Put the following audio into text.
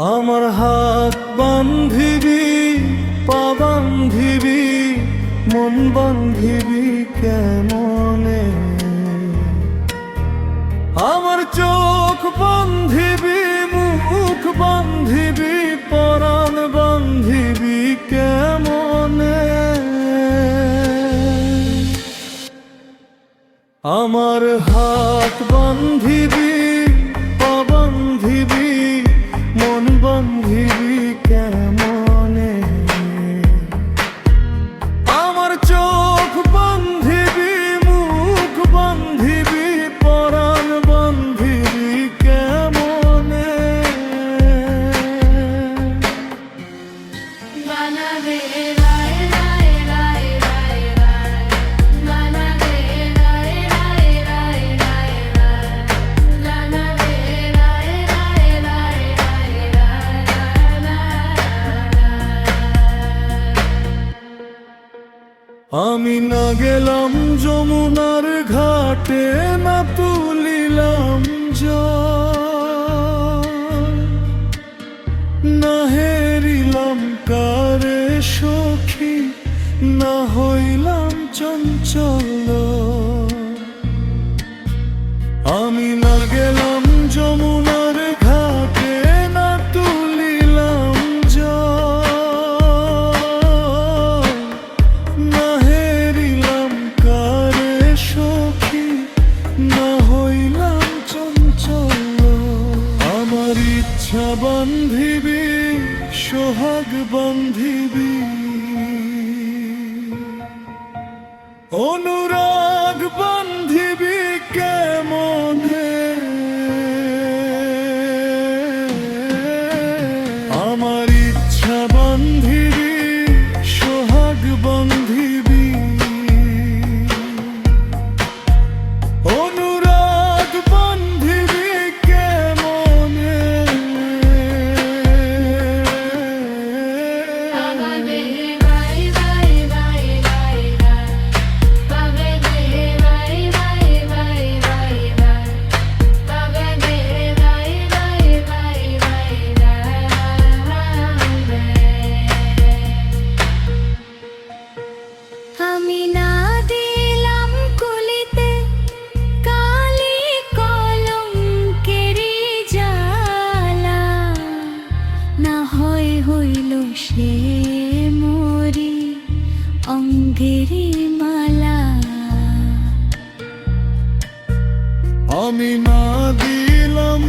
আমার হাত বান্ধিবি, পা বান্ধিবি, মন বান্ধিবি কেমনে? আমার চোখ বান্ধিবি, মুখ বান্ধিবি, পরাণ বান্ধিবি কেমনে? আমার হাত বান্ধিবি, পা বান্ধিবি, মন বান্ধিবি কেমনে? আমার চোখ বান্ধিবি, মুখ বান্ধিবি, পরাণ বান্ধিবি কেমনে? আমি না গেলাম যমুনার ঘাটে, না তুলিলাম জল, না হেরিলাম কারে সখী, না হইলাম চঞ্চল। আমি না গেলাম যমুনার ঘাটে, না তুলিলাম জল, না হেরিলাম কারে সখী, না হইলাম চঞ্চল। আমার ইচ্ছা বান্ধিবি, সোহাগ বান্ধিবি, অনুরাগ বান্ধিবি কেমনে? আমার ইচ্ছা বান্ধিবি, সোহাগ বান্ধিবি, অনুরাগ বান্ধিবি কেমনে? আমি না দিলাম কলিতে কালি কলঙ্কেরি জ্বালা, না হয় হইল সে মোরি অঙ্গেরি মালা। আমি না দিলাম